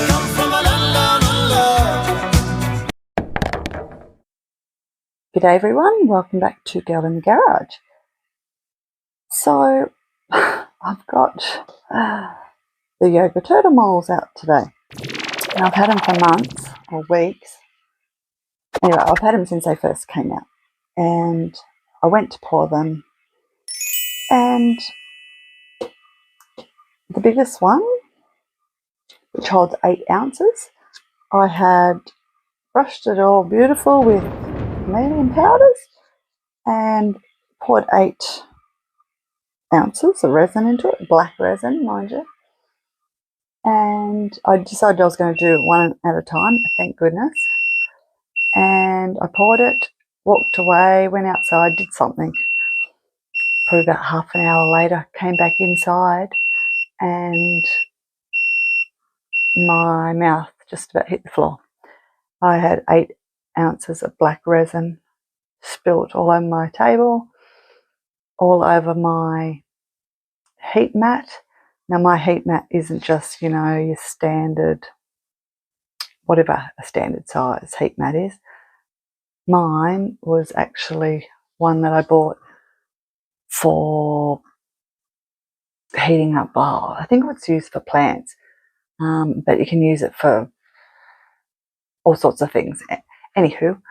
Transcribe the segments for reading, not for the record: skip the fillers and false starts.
come from a land down under. G'day everyone, welcome back to Girl in the Garage. So, I've got the yoga turtle moles out today. And I've had them for months or weeks. Anyway, I've had them since they first came out. And I went to pour them. And the biggest one, which holds 8 ounces, I had brushed it all beautiful with Chameleon Powders and poured 8 ounces of resin into it, black resin, mind you. And I decided I was going to do it one at a time, thank goodness. And I poured it, walked away, went outside, did something. Probably about half an hour later, came back inside and my mouth just about hit the floor. I had 8 ounces of black resin spilt all over my table, all over my heat mat. Now my heat mat isn't just, you know, your standard, whatever a standard size heat mat is. Mine was actually one that I bought for heating up, I think it's used for plants, but you can use it for all sorts of things. Anywho,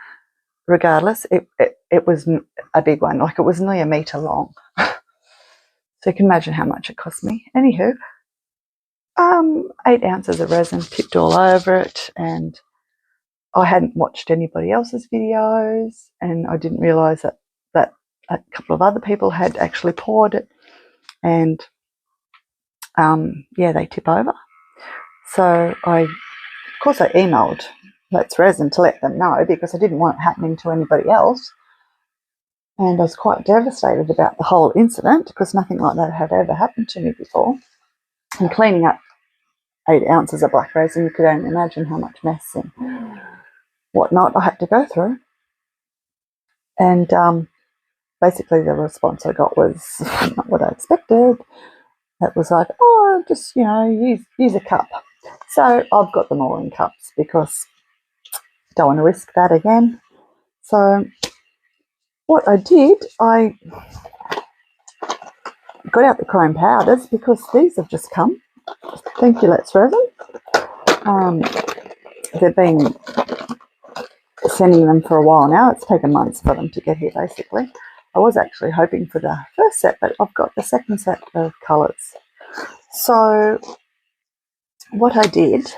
regardless, it was a big one, like it was nearly 1 metre long. So you can imagine how much it cost me. Anywho, 8 ounces of resin tipped all over it, and I hadn't watched anybody else's videos, and I didn't realise that a couple of other people had actually poured it, and yeah, they tip over. So of course I emailed letsresin to let them know, because I didn't want it happening to anybody else. And I was quite devastated about the whole incident, because nothing like that had ever happened to me before. And cleaning up 8 ounces of black resin, you could only imagine how much mess and whatnot I had to go through. And basically the response I got was not what I expected. It was like, oh, just, you know, use a cup. So I've got them all in cups because I don't want to risk that again. So what I did, I got out the chrome powders, because these have just come. Thank you, letsresin. They've been sending them for a while now. It's taken months for them to get here, basically. I was actually hoping for the first set, but I've got the second set of colours. So what I did,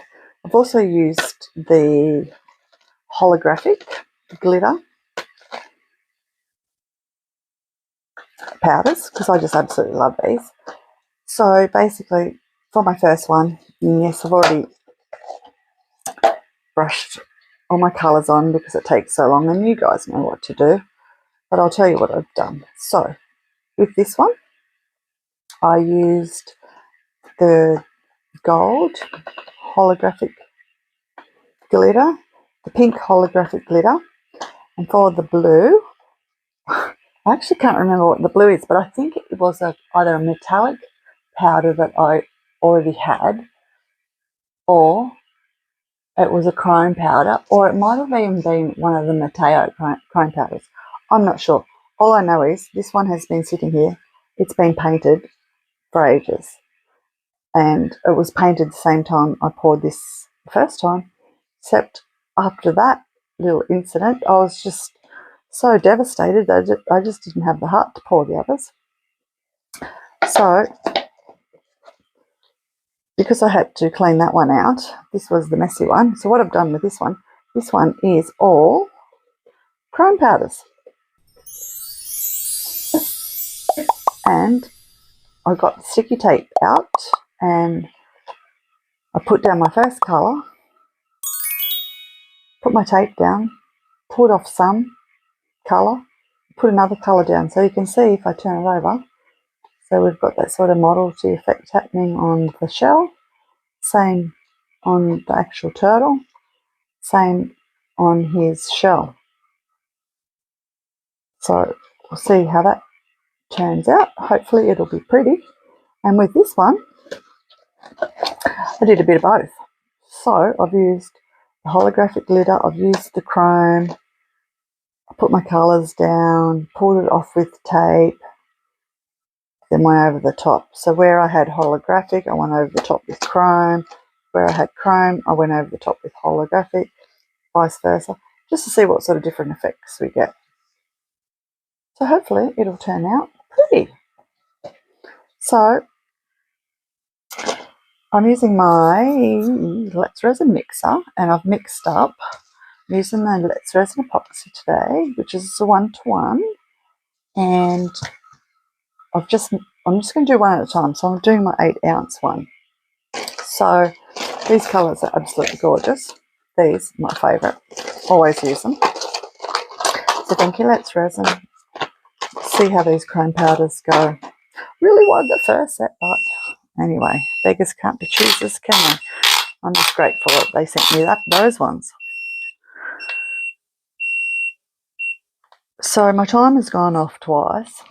I've also used the holographic glitter powders, because I just absolutely love these. So basically, for my first one, yes, I've already brushed all my colours on because it takes so long, and you guys know what to do. But I'll tell you what I've done. So with this one, I used the gold holographic glitter, the pink holographic glitter, and for the blue, I actually can't remember what the blue is, but I think it was either a metallic powder that I already had, or it was a chrome powder, or it might have even been one of the Mateo chrome powders. I'm not sure. All I know is this one has been sitting here. It's been painted for ages, and it was painted the same time I poured this the first time, except after that little incident, I was just so devastated that I just didn't have the heart to pour the others. So because I had to clean that one out, this was the messy one. So what I've done with this one is all chrome powders. And I got the sticky tape out, and I put down my first colour, put my tape down, pulled off some colour, put another colour down, so you can see if I turn it over. So we've got that sort of modesty effect happening on the shell, same on the actual turtle, same on his shell. So we'll see how that turns out. Hopefully it'll be pretty. And with this one, I did a bit of both. So I've used the holographic glitter, I've used the chrome, I put my colours down, pulled it off with tape, then went over the top. So where I had holographic, I went over the top with chrome. Where I had chrome, I went over the top with holographic, vice versa, just to see what sort of different effects we get. So hopefully it'll turn out pretty. So I'm using my letsresin mixer, and I've mixed up, I'm using my letsresin epoxy today, which is a 1-to-1, and I'm just going to do one at a time. So I'm doing my 8-ounce one. So these colours are absolutely gorgeous. These are my favourite. Always use them. So thank you, letsresin. See how these chrome powders go. Really wanted the first set, but anyway, beggars can't be choosers, can they? I'm just grateful that they sent me those ones. So my time has gone off twice.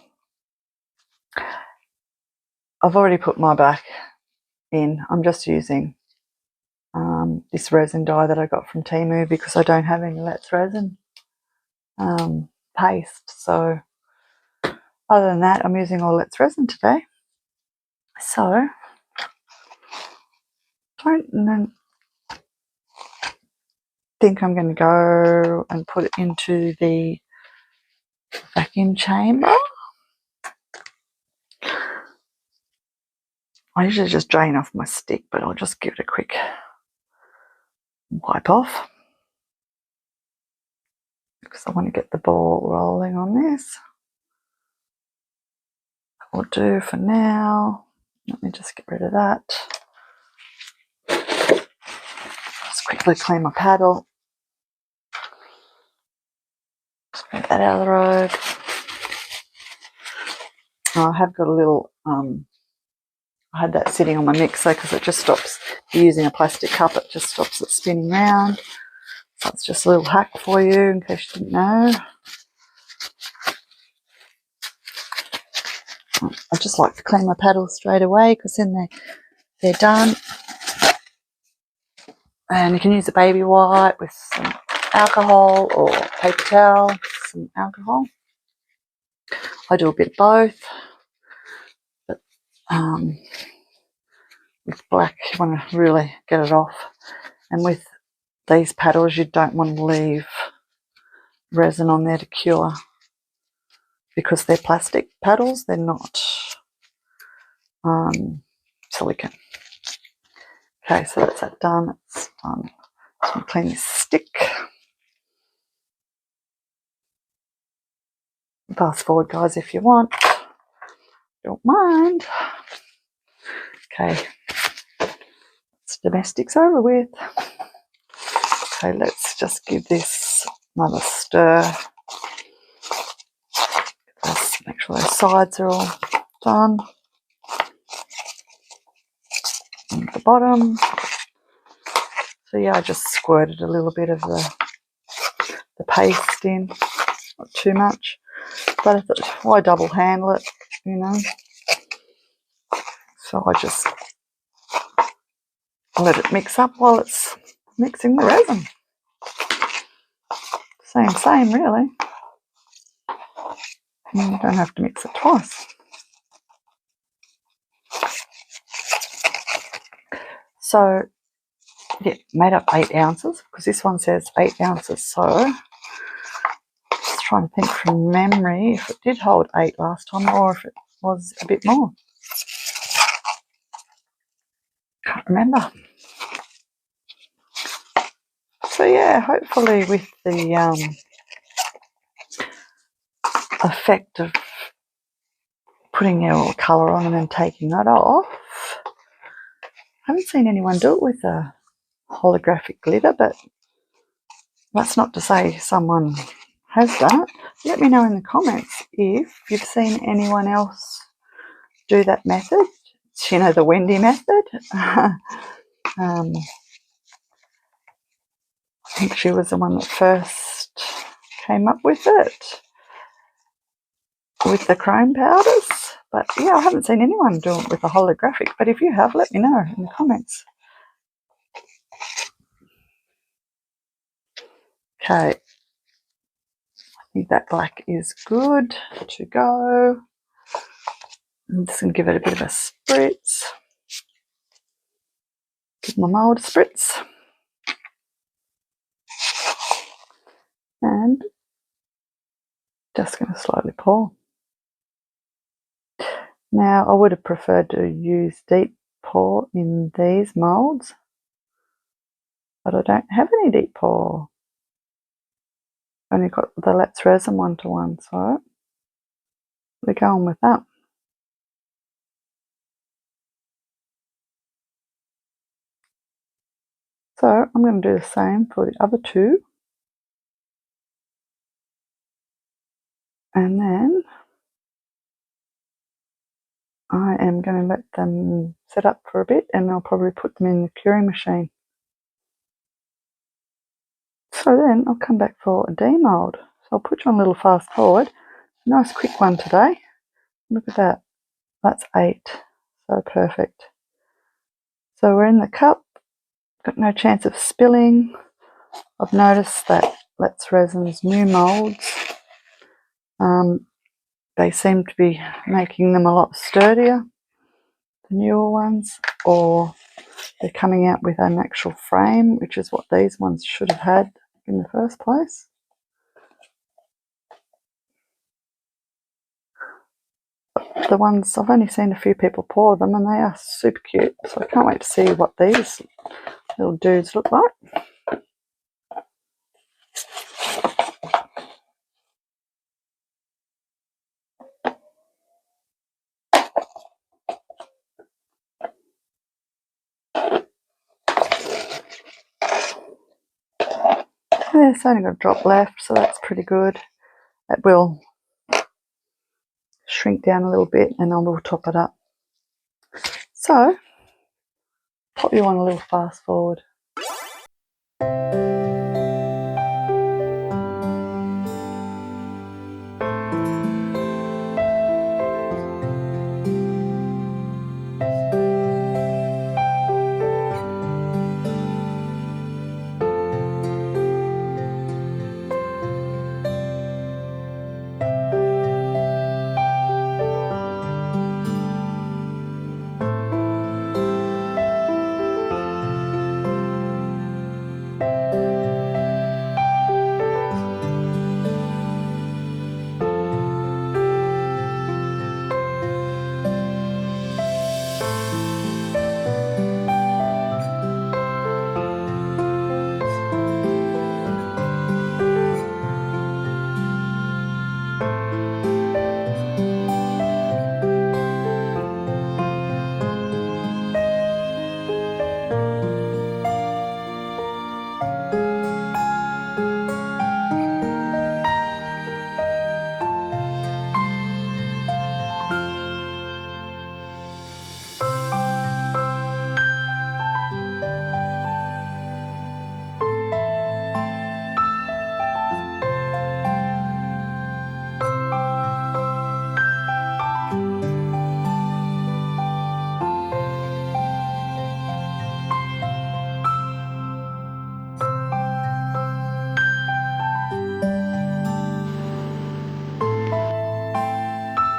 I've already put my back in. I'm just using this resin dye that I got from Temu because I don't have any letsresin paste. So other than that, I'm using all letsresin today. So don't think I'm going to go and put it into the vacuum chamber. I usually just drain off my stick, but I'll just give it a quick wipe off because I want to get the ball rolling on this. I'll do for now. Let me just get rid of that. Just quickly clean my paddle. Just get that out of the road. I have got a little, I had that sitting on my mixer because it just stops, using a plastic cup, it just stops it spinning round. So it's just a little hack for you in case you didn't know. I just like to clean my paddles straight away because then they're done. And you can use a baby wipe with some alcohol or paper towel, some alcohol. I do a bit of both. But with black, you want to really get it off. And with these paddles, you don't want to leave resin on there to cure because they're plastic paddles, they're not silicone. Okay, so that's that done. It's done. So I'm clean this stick. Fast forward, guys, if you want. Don't mind. Okay, it's domestics over with. Okay, let's just give this another stir. Let's make sure those sides are all done. And the bottom. So yeah, I just squirted a little bit of the paste in, not too much. But I thought, why double handle it, you know? So I just let it mix up while it's mixing the resin. Same really. You don't have to mix it twice. So yeah, made up 8 ounces because this one says 8 ounces. So just trying to think from memory if it did hold 8 last time or if it was a bit more. Can't remember. So yeah, hopefully with the effect of putting your colour on and then taking that off. I haven't seen anyone do it with a holographic glitter, but that's not to say someone has done it. Let me know in the comments if you've seen anyone else do that method. It's, you know, the Wendy method. I think she was the one that first came up with it, with the chrome powders. But yeah, I haven't seen anyone do it with a holographic. But if you have, let me know in the comments. Okay, I think that black is good to go. I'm just going to give it a bit of a spritz. Give my mould a spritz. And just going to slowly pour. Now, I would have preferred to use deep pour in these moulds, but I don't have any deep pour. I've only got the Let's Resin 1:1, so we're going with that. So I'm going to do the same for the other two. And then I am going to let them set up for a bit, and I'll probably put them in the curing machine. So then I'll come back for a demold. So I'll put you on a little fast forward. Nice quick one today. Look at that. That's 8. So perfect. So we're in the cup. Got no chance of spilling. I've noticed that Let's Resin's new moulds, they seem to be making them a lot sturdier, the newer ones, or they're coming out with an actual frame, which is what these ones should have had in the first place. The ones, I've only seen a few people pour them and they are super cute, so I can't wait to see what these little dudes look like. Yeah, it's only got a drop left, so that's pretty good. It will shrink down a little bit and then we'll top it up. So, pop you on a little fast forward.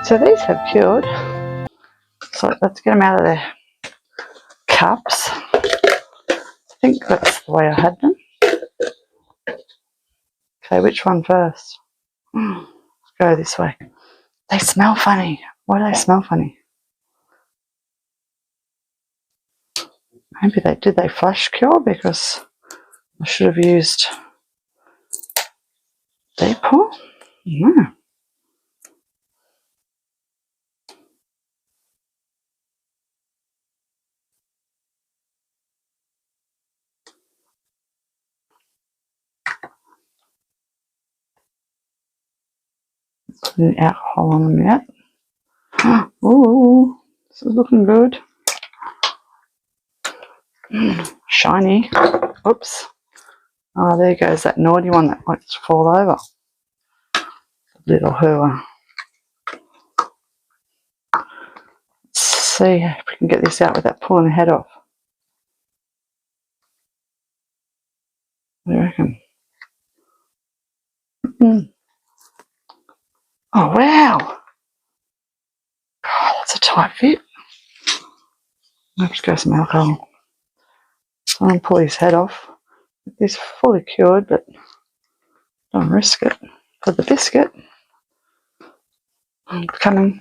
So these have cured, so let's get them out of their cups. I think that's the way I had them. Okay, which one first? Let's go this way. They smell funny. Why do they smell funny? Maybe did they flash cure, because I should have used deep pour? No. Put any alcohol on them yet. Ooh, this is looking good. Shiny. Oops. Oh, there goes that naughty one that likes to fall over. Little hooer. Let's see if we can get this out without pulling the head off. What do you reckon? Oh wow! God, that's a tight fit. I have to go some alcohol. So I'm going to pull his head off. It's fully cured, but don't risk it for the biscuit. I'm coming.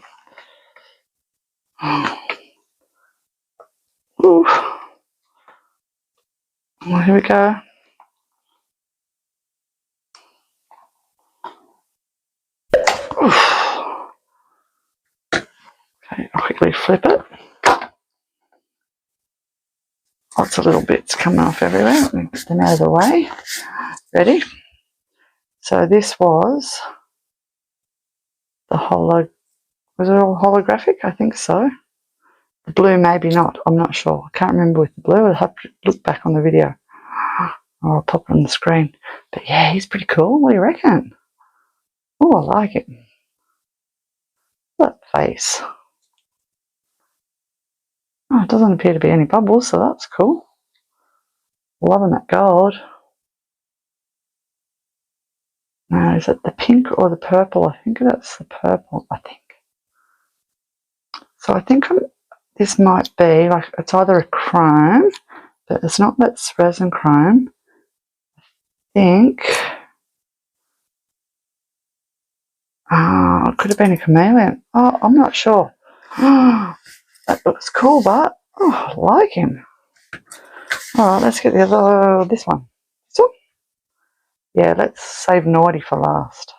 Ooh. Well, here we go. Oof. Okay, I'll quickly flip it. Lots of little bits coming off everywhere. Let me get them out of the way. Ready? So this was the was it all holographic? I think so. The blue maybe not. I'm not sure. I can't remember with the blue. I'll have to look back on the video. Or I'll pop it on the screen. But yeah, he's pretty cool. What do you reckon? Oh, I like it. That face. Oh, it doesn't appear to be any bubbles, so that's cool. Loving that gold. Now, is it the pink or the purple? I think that's the purple, I think. So I think this might be, like, it's either a chrome, but it's not, that's resin chrome. I think, it could have been a chameleon. Oh, I'm not sure. That looks cool, but, oh, I like him. Alright, let's get the other, this one. So, yeah, let's save naughty for last.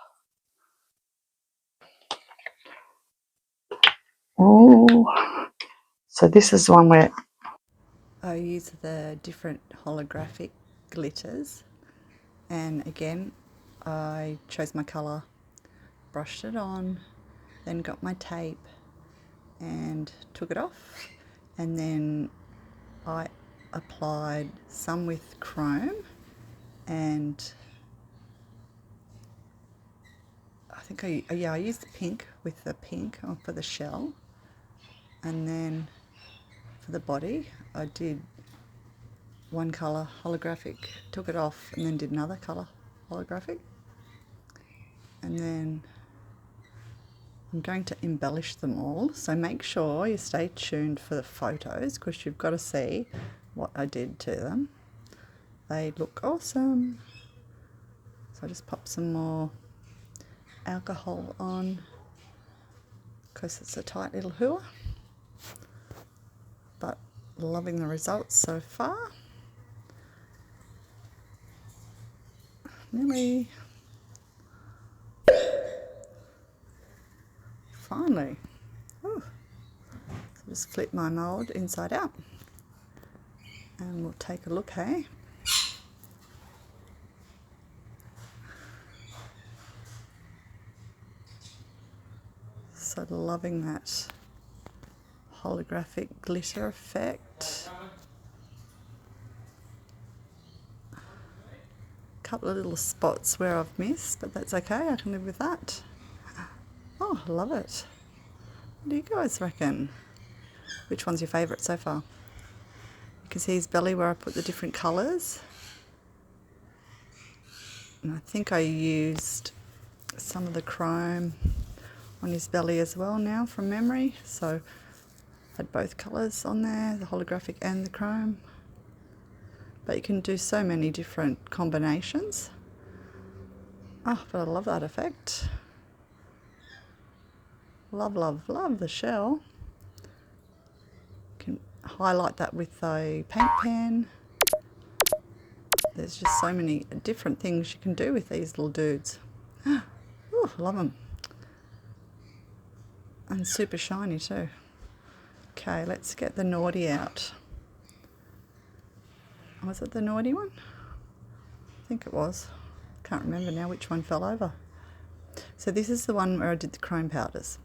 Oh, so this is the one where I use the different holographic glitters, and again I chose my colour, brushed it on, then got my tape and took it off, and then I applied some with chrome, and I think I used the pink with the pink for the shell, and then for the body I did one colour holographic, took it off, and then did another colour holographic, and then I'm going to embellish them all, so make sure you stay tuned for the photos because you've got to see what I did to them. They look awesome. So I just pop some more alcohol on because it's a tight little hooah, but loving the results so far. Nearly. Finally. Ooh. So just flip my mould inside out and we'll take a look, hey? So loving that holographic glitter effect. Couple of little spots where I've missed, but that's okay, I can live with that. Oh, I love it. What do you guys reckon? Which one's your favourite so far? You can see his belly where I put the different colours. And I think I used some of the chrome on his belly as well now from memory. So I had both colours on there, the holographic and the chrome. But you can do so many different combinations. Oh, but I love that effect. Love, love, love the shell. You can highlight that with a paint pen. There's just so many different things you can do with these little dudes. Oh, love them. And super shiny too. Okay, let's get the naughty out. Was it the naughty one? I think it was. Can't remember now which one fell over. So this is the one where I did the chrome powders.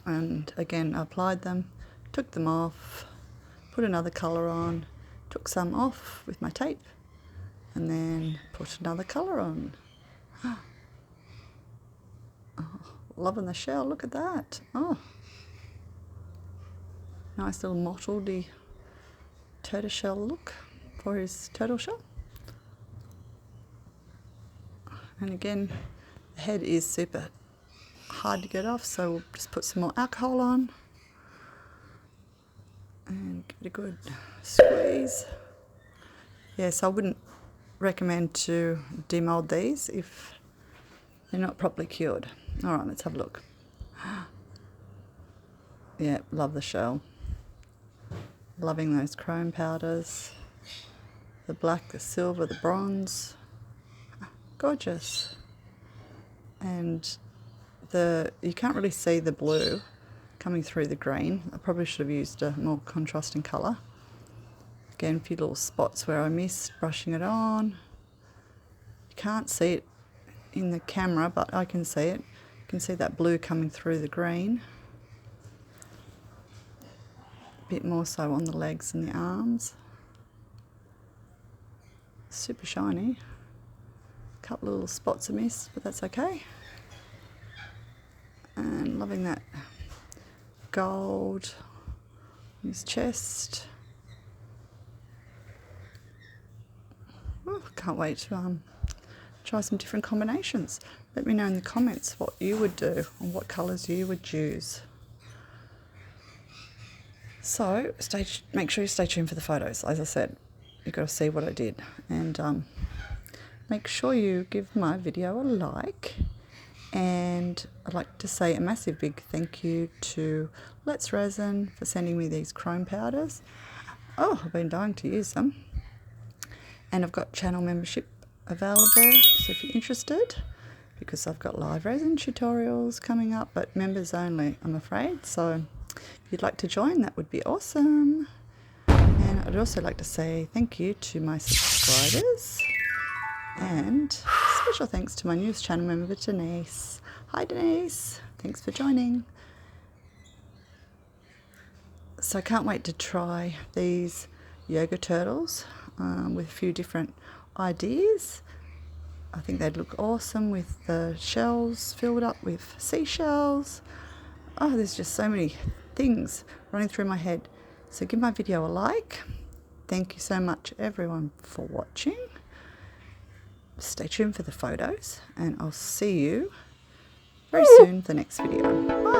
And again, I applied them, took them off, put another colour on, took some off with my tape, and then put another colour on. Oh, loving the shell, look at that. Oh, nice little mottledy tortoiseshell look for his turtle shell. And again, the head is super hard to get off, so we'll just put some more alcohol on and give it a good squeeze. Yes, I wouldn't recommend to demold these if they're not properly cured. All right, let's have a look. Yeah, love the shell. Loving those chrome powders. The black, the silver, the bronze. Gorgeous. And you can't really see the blue coming through the green. I probably should have used a more contrasting colour. Again, a few little spots where I missed brushing it on. You can't see it in the camera, but I can see it. You can see that blue coming through the green. A bit more so on the legs and the arms. Super shiny. A couple of little spots I missed, but that's okay. And loving that gold on his chest. Oh, can't wait to try some different combinations. Let me know in the comments what you would do and what colours you would choose. So make sure you stay tuned for the photos. As I said, you've got to see what I did. And make sure you give my video a like. And I'd like to say a massive big thank you to Let's Resin for sending me these chrome powders. Oh, I've been dying to use them. And I've got channel membership available, so if you're interested, because I've got live resin tutorials coming up, but members only, I'm afraid. So if you'd like to join, that would be awesome. And I'd also like to say thank you to my subscribers. And special thanks to my newest channel member, Denise. Hi Denise, thanks for joining. So I can't wait to try these yoga turtles with a few different ideas. I think they'd look awesome with the shells filled up with seashells. Oh, there's just so many things running through my head. So give my video a like. Thank you so much everyone for watching. Stay tuned for the photos, and I'll see you very soon for the next video. Bye!